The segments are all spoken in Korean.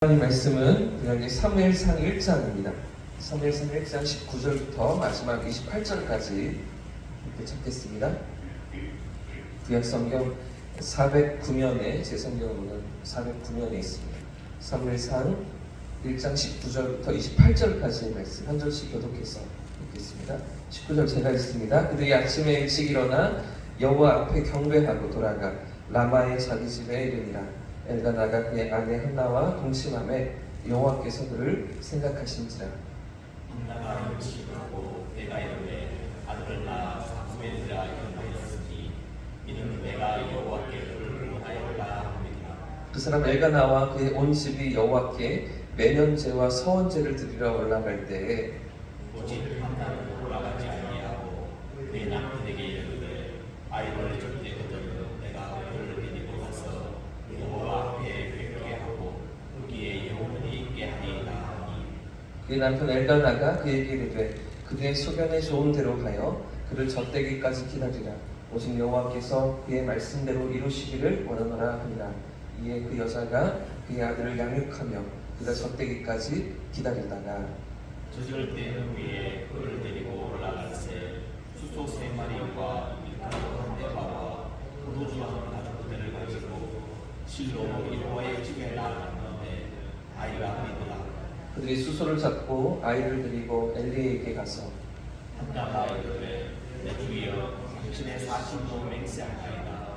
하나님 말씀은 구약의 사무엘상 1장입니다. 사무엘상 1장 19절부터 마지막 28절까지 이렇게 찾겠습니다. 구약 성경 409면에 제 성경으로는 409면에 있습니다. 사무엘상 1장 19절부터 28절까지의 말씀 한 절씩 교독해서 읽겠습니다. 19절 제가 읽습니다. 그들이 아침에 일찍 일어나 여호와 앞에 경배하고 돌아가 라마의 자기 집에 이르니라. 엘가나가 그의 아내 한나와 동침함에 여호와께서 그를 생각하신지라. 한나가 음식을 하고 내가 이르되 아들을 낳아 사무엘이라 이름하였으니 이는 내가 여호와께 그를 구원하였다 함이니라. 그 사람 엘가나와 그의 온 집이 여호와께 매년제와 서원제를 드리러 올라갈 때에 오직 한나는 올라가지 아니하고 내 남편에게 이르되 아이를 줄 때거든 내가 그를 데리고 가서 여호와 앞에 뵙게 하고 거기에 영원히 있게 하리이다 하니 그의 남편 엘가나가 그에게 이르되 그의 소견에 좋은 대로 가여 그를 젖되기까지 기다리라. 오직 여호와께서 그의 말씀대로 이루시기를 원하노라 하니라. 이에 그 여자가 그의 아들을 양육하며 그가 젖되기까지 기다리다가 저녁 때는 위에 그를 데리고 올라갈새 수소 3마리와 밀가루 한 대바와 포도주 한 가죽부대를 가지고 실로 여호와의 집에 나아갔는데 아이가 어리더라. 그들이 수소를 잡고 아이를 데리고 엘리에게 가서 한나가 이르되 내 주여 당신의 40도 맹세하나이다.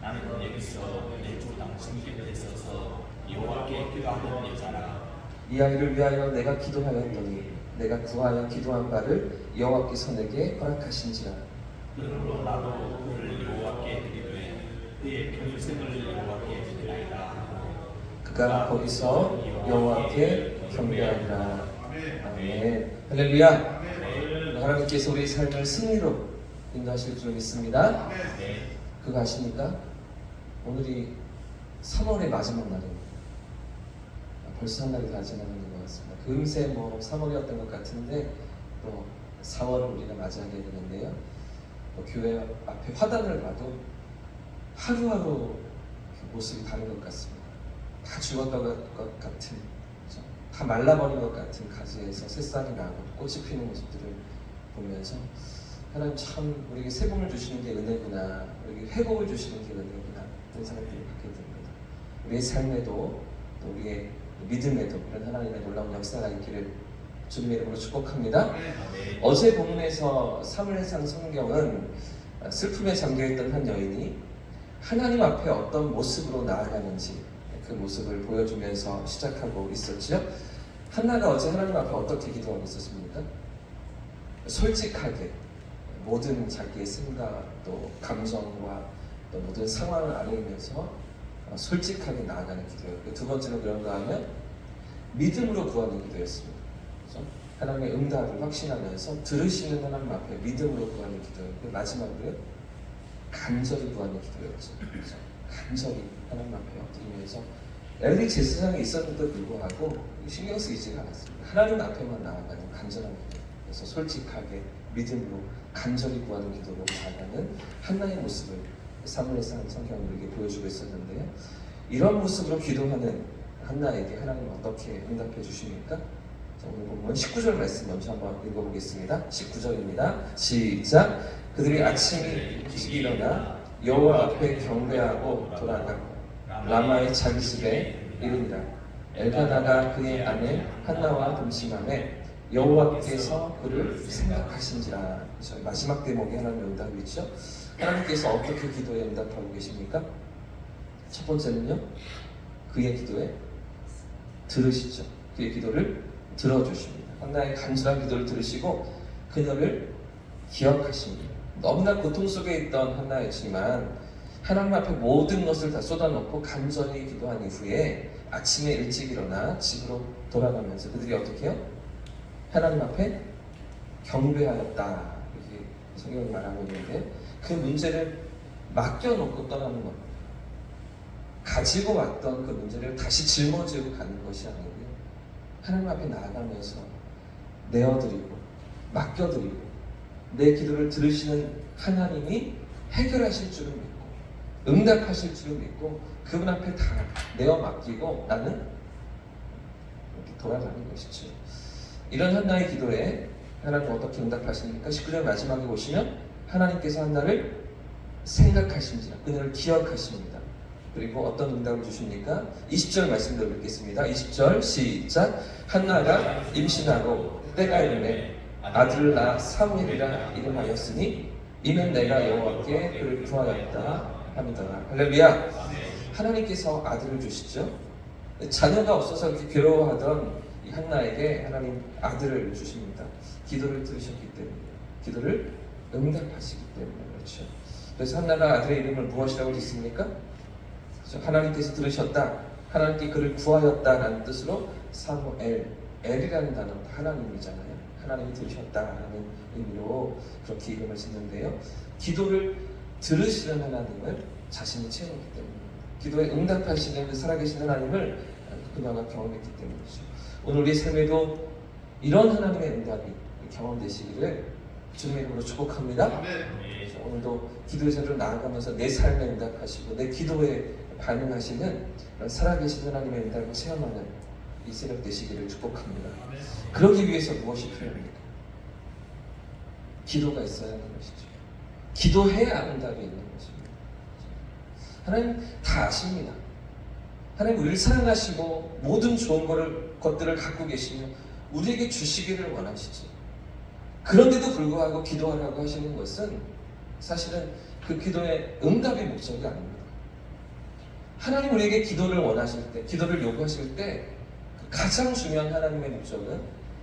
나는 여기서 내 주 당신 곁에 서서 여호와께 기도하는 여자라. 이 아이를 위하여 내가 기도하였더니 내가 구하여 기도한 바를 여호와께서 내게 허락하신지라. 그러므로 나도 그를 여호와께 드리되 그의 평생을 여호와께 드리나이다 하고 그가 거기서 여호와께 경배하니라. 아멘. 할렐루야. 하나님께서 우리의 삶을 승리로 인도하실 줄 믿습니다. 그거 아십니까? 오늘이 3월의 마지막 날입니다. 벌써 한 달이 다 지나가는 것 같습니다. 금세 3월이었던 것 같은데 또 4월을 우리가 맞이하게 되는데요. 교회 앞에 화단을 봐도 하루하루 모습이 다른 것 같습니다. 다 죽었던 것 같은, 그렇죠? 다 말라버린 것 같은 가지에서 새싹이 나고 꽃이 피는 모습들을 보면서 하나님 참 우리에게 새봄을 주시는 게 은혜구나, 우리에게 회복을 주시는 게 은혜구나 그런 생각들을 갖게 됩니다. 우리의 삶에도 또 우리의 믿음에도 그런 하나님의 놀라운 역사가 있기를 주님의 이름으로 축복합니다. 어제 본문에서 사무엘상 성경은 슬픔에 잠겨있던 한 여인이 하나님 앞에 어떤 모습으로 나아가는지 그 모습을 보여주면서 시작하고 있었죠. 한나가 어제 하나님 앞에 어떻게 기도하고 있었습니까? 솔직하게 모든 자기의 생각 또 감정과 또 모든 상황을 아뢰면서 솔직하게 나아가는 기도였고, 두 번째는 그런가 하면 믿음으로 구하는 기도였습니다. 그렇죠? 하나님의 응답을 확신하면서 들으시는 하나님 앞에 믿음으로 구하는 기도였고, 마지막으로 간절히 구하는 기도였죠. 그렇죠? 간절히 하나님 앞에 엎드리면서 엘리 제사장이 있었는데도 불구하고 신경 쓰이지가 않았습니다. 하나님 앞에만 나아가는 간절한 기도. 그래서 솔직하게 믿음으로 간절히 구하는 기도로 나아가는 한나의 모습을 사무엘상 성경은 우리에게 보여주고 있었는데요. 이런 모습으로 기도하는 한나에게 하나님은 어떻게 응답해 주십니까? 자, 오늘 본문 19절 말씀 먼저 한번 읽어보겠습니다. 19절입니다. 시작! 그들이 아침에 일찍 일어나 여호와 앞에 경배하고 돌아가 라마의 자기 집에 이르니라. 엘가나가 그의 아내 한나와 동침함에 여호와께서 그를 생각하신지라. 저희 마지막 대목에 하나님의 응답이 있죠. 하나님께서 어떻게 기도에 응답하고 계십니까? 첫 번째는요, 그의 기도에 들으시죠. 그의 기도를 들어주십니다. 한나의 간절한 기도를 들으시고 그녀를 기억하십니다. 너무나 고통 속에 있던 한나였지만 하나님 앞에 모든 것을 다 쏟아놓고 간절히 기도한 이후에 아침에 일찍 일어나 집으로 돌아가면서 그들이 어떻게 해요? 하나님 앞에 경배하였다, 이렇게 성경이 말하고 있는데, 그 문제를 맡겨놓고 떠나는 겁니다. 가지고 왔던 그 문제를 다시 짊어지고 가는 것이 아니고요, 하나님 앞에 나아가면서 내어드리고 맡겨드리고 내 기도를 들으시는 하나님이 해결하실 줄을 믿고 응답하실 줄을 믿고 그분 앞에 다 내어 맡기고 나는 돌아가는 것이죠. 이런 한나의 기도에 하나님 어떻게 응답하십니까? 19절 마지막에 보시면 하나님께서 한나를 생각하십니다. 그녀를 기억하십니다. 그리고 어떤 응답을 주십니까? 20절 말씀대로 읽겠습니다. 20절 시작. 한나가 임신하고 때가 이르매 아들을 낳아 사무엘이라 이름하였으니 이는 내가 여호와께 그를 구하였다 합니다. 할렐루야. 하나님께서 아들을 주시죠. 자녀가 없어서 이렇게 괴로워하던 이 한나에게 하나님 아들을 주십니다. 기도를 들으셨기 때문이에요. 기도를 응답하시기 때문에 그렇죠. 그래서 한나가 아들의 이름을 무엇이라고 짓습니까? 그렇죠? 하나님께서 들으셨다, 하나님께 그를 구하였다라는 뜻으로 사무엘, 엘이라는 단어는 하나님이잖아요. 하나님이 들으셨다라는 의미로 그렇게 이름을 짓는데요. 기도를 들으시는 하나님을 자신이 체험했기 때문입니다. 기도에 응답하시는 그 살아계신 하나님을 그녀가 경험했기 때문이죠. 오늘 우리 삶에도 이런 하나님의 응답이 경험되시기를 주님의 이름으로 축복합니다. 그래서 오늘도 기도의 자리로 나아가면서 내 삶에 응답하시고 내 기도에 반응하시는 살아계신 하나님의 응답을 체험하는 이 새벽 되시기를 축복합니다. 그러기 위해서 무엇이 필요합니까? 기도가 있어야 하는 것이죠. 기도해야 응답이 있는 것입니다. 하나님 다 아십니다. 하나님 우리를 사랑하시고 모든 좋은 것들을 갖고 계시며 우리에게 주시기를 원하시지. 그런데도 불구하고 기도하라고 하시는 것은 사실은 그 기도의 응답의 목적이 아닙니다. 하나님 우리에게 기도를 원하실 때, 기도를 요구하실 때 가장 중요한 하나님의 목적은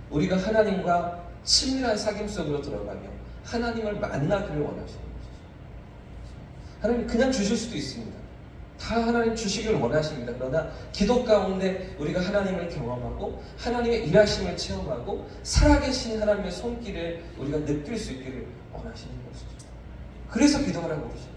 우리가 하나님과 친밀한 사귐 속으로 들어가며 하나님을 만나기를 원하시는 것이죠. 하나님 그냥 주실 수도 있습니다. 다 하나님 주시기를 원하십니다. 그러나 기도 가운데 우리가 하나님을 경험하고 하나님의 일하심을 체험하고 살아계신 하나님의 손길을 우리가 느낄 수 있기를 원하시는 것이죠. 그래서 기도하라고 그러시죠.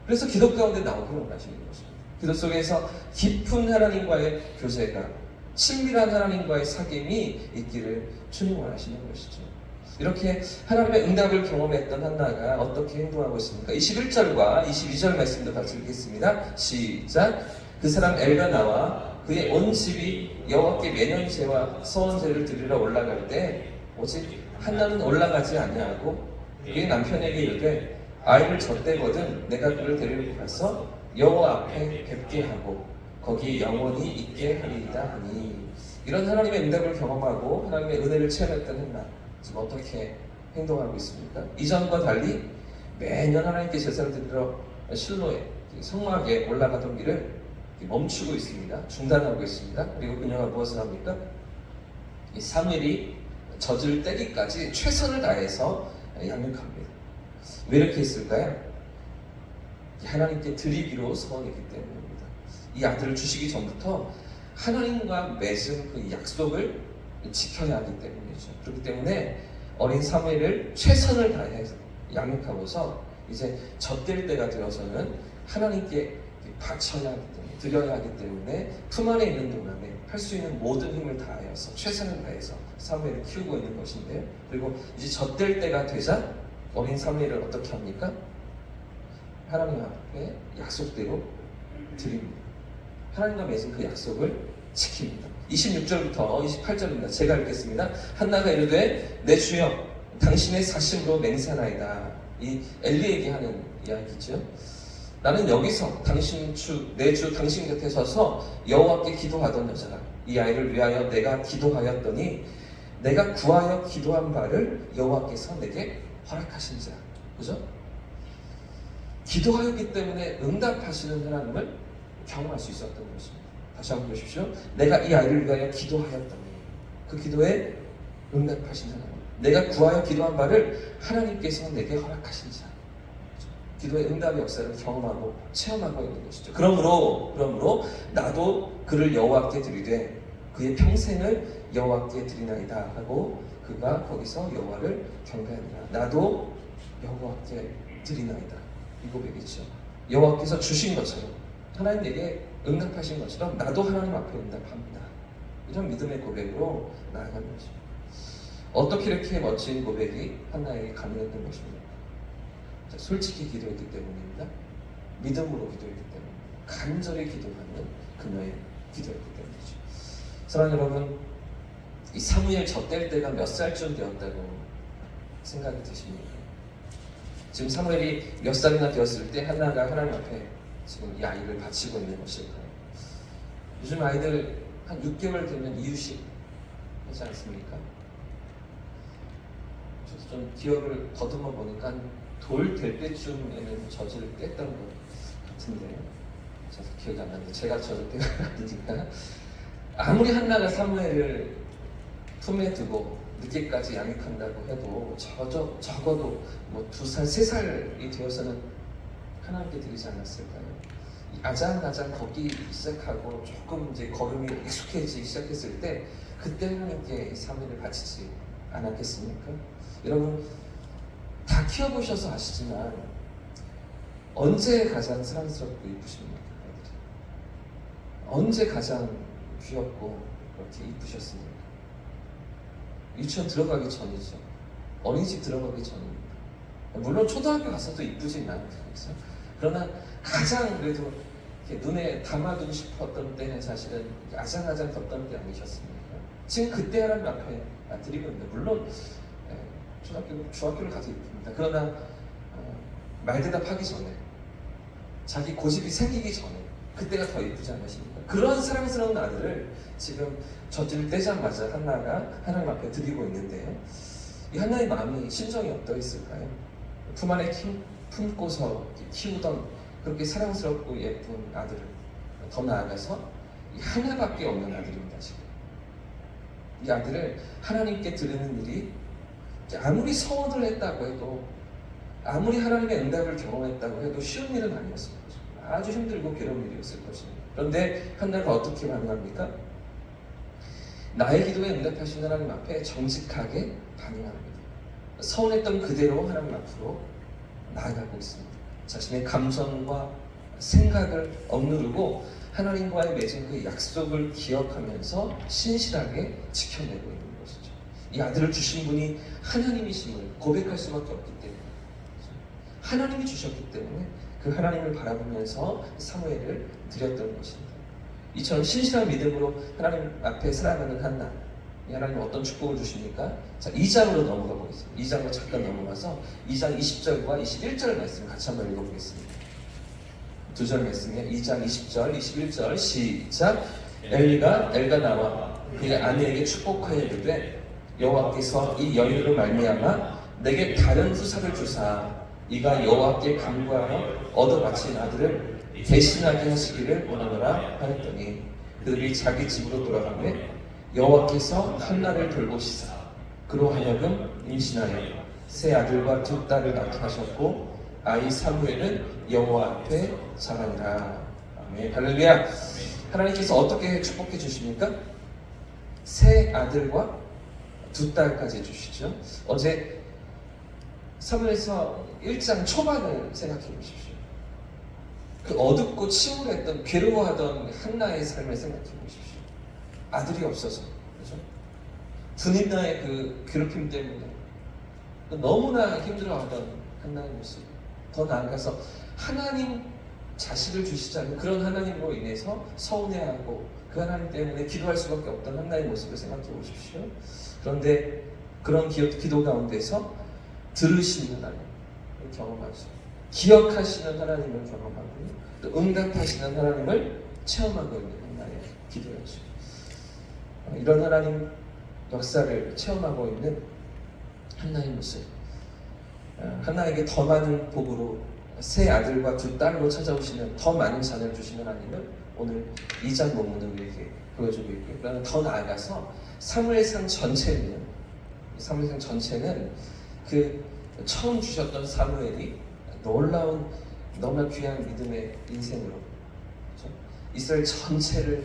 그래서 기도 가운데 나오기를 원하시는 것입니다. 기도 속에서 깊은 하나님과의 교제가, 친밀한 하나님과의 사귐이 있기를 주님 원하시는 것이죠. 이렇게 하나님의 응답을 경험했던 한나가 어떻게 행동하고 있습니까? 21절과 22절 말씀도 같이 읽겠습니다. 시작. 그 사람 엘가 나와 그의 온 집이 여호와께 매년제와 서원제를 드리러 올라갈 때 오직 한나는 올라가지 아니하고 그의 남편에게 이르되 아이를 젖대거든 내가 그를 데리고 가서 여호와 앞에 뵙게 하고 거기 영원히 있게 하리이다 하니. 이런 하나님의 응답을 경험하고 하나님의 은혜를 체험했던 한나 지금 어떻게 행동하고 있습니까? 이전과 달리 매년 하나님께 제사를 드리러 실로에 성막에 올라가던 길을 멈추고 있습니다. 중단하고 있습니다. 그리고 그녀가 무엇을 합니까? 이 사무엘이 젖을 떼기까지 최선을 다해서 양육합니다. 왜 이렇게 했을까요? 하나님께 드리기로 서원했기 때문입니다. 이 아들을 주시기 전부터 하나님과 맺은 그 약속을 지켜야 하기 때문이죠. 그렇기 때문에 어린 사무엘을 최선을 다해서 양육하고서 이제 젖될 때가 되어서는 하나님께 바쳐야 하기 때문에, 드려야 하기 때문에 품 안에 있는 동안에 할 수 있는 모든 힘을 다하여서 최선을 다해서 사무엘을 키우고 있는 것인데요. 그리고 이제 젖될 때가 되자 어린 사무엘을 어떻게 합니까? 하나님 앞에 약속대로 드립니다. 하나님과 맺은 그 약속을 지킵니다. 26절부터 28절입니다. 제가 읽겠습니다. 한나가 이르되 내 주여 당신의 사심으로 맹세하나이다. 이 엘리에게 하는 이야기죠. 나는 여기서 내 주 당신 곁에 서서 여호와께 기도하던 여자라. 이 아이를 위하여 내가 기도하였더니 내가 구하여 기도한 바를 여호와께서 내게 허락하신지라. 그죠? 기도하였기 때문에 응답하시는 하나님을 경험할 수 있었던 것입니다. 다시 한번 보십시오. 내가 이 아이를 위하여 기도하였더니 그 기도에 응답하신 하나님, 내가 구하여 기도한 바를 하나님께서 내게 허락하신 자. 기도의 응답의 역사를 경험하고 체험하고 있는 것이죠. 그러므로 나도 그를 여호와께 드리되 그의 평생을 여호와께 드리나이다 하고 그가 거기서 여호와를 경배하니라. 나도 여호와께 드리나이다. 이 고백이죠. 여호와께서 주신 것처럼 하나님에게 응답하신 것처럼 나도 하나님 앞에 응답합니다. 이런 믿음의 고백으로 나아가는 거죠. 어떻게 이렇게 멋진 고백이 한나에게 가능했던 것입니까? 솔직히 기도했기 때문입니다. 믿음으로 기도했기 때문입니다. 간절히 기도하는 그녀의 기도였기 때문이죠. 사랑하는 여러분, 이 사무엘 젖될 때가 몇 살쯤 되었다고 생각이 드십니까? 지금 사무엘이 몇 살이나 되었을 때 한나가 하나님 앞에 지금 이 아이를 바치고 있는 것일까요? 요즘 아이들 한 6개월 되면 이유식 하지 않습니까? 저도 좀 기억을 더듬어 보니까 돌 될 때쯤에는 젖을 뗐던 것 같은데 저도 기억이 안 나는데 제가 젖을 때가 아니니까 아무리 한나가 사무엘을 품에 두고 늦게까지 양육한다고 해도 적어도 뭐 2살, 3살이 되어서는 하나님께 드리지 않았을까요? 아장아장 걷기 시작하고 조금 이제 걸음이 익숙해지기 시작했을 때 그때 하나님께 사무엘을 바치지 않았겠습니까? 여러분 다 키워보셔서 아시지만 언제 가장 사랑스럽고 이쁘십니까? 언제 가장 귀엽고 그렇게 이쁘셨습니까? 유치원 들어가기 전이죠. 어린이집 들어가기 전입니다. 물론 초등학교 가서도 이쁘지만 그렇죠? 그러나 가장 그래도 이렇게 눈에 담아두고 싶었던 때는 사실은 아장아장 걷던 때 아니셨습니까? 지금 그때 하나님 앞에 드리고 있는데 물론 초등학교, 중학교를 가도 이쁩니다. 그러나 말대답하기 전에 자기 고집이 생기기 전에 그때가 더 이쁘지 않으십니까? 그런 사랑스러운 아들을 지금 젖을 떼자마자 한나가 하나님 앞에 드리고 있는데요. 이 한나의 마음이 심정이 어떠했을까요? 품 안에 품고서 키우던 그렇게 사랑스럽고 예쁜 아들을 더 나아가서 이 하나밖에 없는 아들입니다. 지금 이 아들을 하나님께 드리는 일이 아무리 서원을 했다고 해도 아무리 하나님의 응답을 경험했다고 해도 쉬운 일은 아니었을 것입니다. 아주 힘들고 괴로운 일이었을 것입니다. 그런데 한나가 어떻게 반응합니까? 나의 기도에 응답하신 하나님 앞에 정직하게 반응합니다. 서운했던 그대로 하나님 앞으로 나아가고 있습니다. 자신의 감정과 생각을 억누르고 하나님과의 맺은 그 약속을 기억하면서 신실하게 지켜내고 있는 것이죠. 이 아들을 주신 분이 하나님이심을 고백할 수밖에 없기 때문에 하나님이 주셨기 때문에 그 하나님을 바라보면서 사무엘을 드렸던 것입니다. 이처럼 신실한 믿음으로 하나님 앞에 살아가는 한나, 하나님 어떤 축복을 주십니까? 자, 2장으로 넘어가 보겠습니다. 2장으로 잠깐 넘어가서 2장 20절과 21절 말씀 같이 한번 읽어보겠습니다. 두 절 말씀이에요. 2장 20절, 21절 시작. 엘리가 엘가나와 그의 아내에게 축복하여 이르되 여호와께서 이 여인으로 말미암아 내게 다른 후사를 주사 이가 여호와께 간구하여 얻어 바친 아들을 대신하게 하시기를 원하노라 하였더니 그들이 자기 집으로 돌아가매 여호와께서 한나를 돌보시사 그로 하여금 임신하여 세 아들과 두 딸을 낳게 하셨고 아이 사무엘은 여호와 앞에 자라니라. 아멘. 할렐루야. 하나님께서 어떻게 축복해 주십니까? 세 아들과 두 딸까지 주시죠. 어제 사무엘서 1장 초반을 생각해 보십시오. 그 어둡고 침울했던 괴로워하던 한나의 삶을 생각해 보십시오. 아들이 없어서, 그렇죠? 분인나의 그 괴롭힘 때문에 너무나 힘들어하던 한나의 모습. 더 나아가서 하나님 자식을 주시지 않는 그런 하나님으로 인해서 서운해하고 그 하나님 때문에 기도할 수밖에 없던 한나의 모습을 생각해 보십시오. 그런데 그런 기도 가운데서 들으시는 하나님을 경험하죠. 기억하시는 하나님을 경험하고 또 응답하시는 하나님을 체험하고 있는 한나의 기도였죠. 이런 하나님 역사를 체험하고 있는 한나의 모습. 한나에게 더 많은 복으로 세 아들과 두 딸로 찾아오시는 더 많은 자녀를 주시는 하나님을 오늘 2장 본문을 우리에게 보여주고 있고요. 그러나 더 나아가서 사무엘상 전체는 그 처음 주셨던 사무엘이 놀라운 너무나 귀한 믿음의 인생으로, 그렇죠? 이스라엘 전체를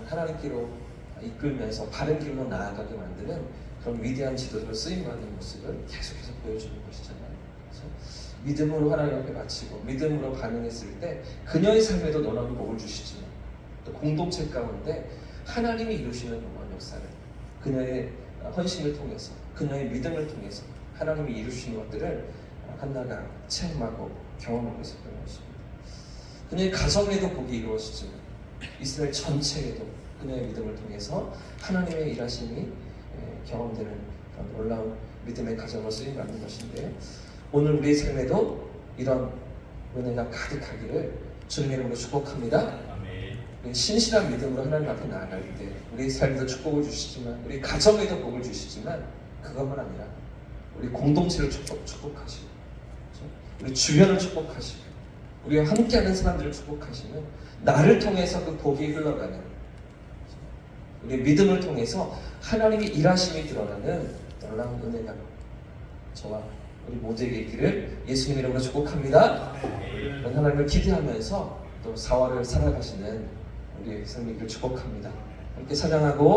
하나님께로 이끌면서 바른 길로 나아가게 만드는 그런 위대한 지도자로 쓰임받는 모습을 계속해서 보여주는 것이잖아요. 그렇죠? 믿음으로 하나님 앞에 바치고 믿음으로 반응했을 때 그녀의 삶에도 놀라운 복을 주시지만 또 공동체 가운데 하나님이 이루시는 놀라운 역사를 그녀의 헌신을 통해서 그녀의 믿음을 통해서 하나님이 이루시는 것들을 한나가 체험하고 경험하고 있었던 것입니다. 그녀의 가정에도 복이 이루어지지만 이스라엘 전체에도 그녀의 믿음을 통해서 하나님의 일하심이 경험되는 그런 놀라운 믿음의 가정으로 쓰임 받는 것인데, 오늘 우리의 삶에도 이런 은혜가 가득하기를 주님의 이름으로 축복합니다. 아멘. 우리 신실한 믿음으로 하나님 앞에 나아갈 때 우리 삶에도 축복을 주시지만, 우리 가정에도 복을 주시지만, 그것만 아니라 우리 공동체를 축복하시고, 그렇죠? 우리 주변을 축복하시고, 우리와 함께하는 사람들을 축복하시는, 나를 통해서 그 복이 흘러가는, 그렇죠? 우리 믿음을 통해서 하나님의 일하심이 드러나는 놀라운 은혜가 저와 우리 모두에게 있기를 예수님 이름으로 축복합니다. 그런 하나님을 기대하면서 또 4월을 살아가시는 우리의 삶이기를 축복합니다. 함께 찬양하고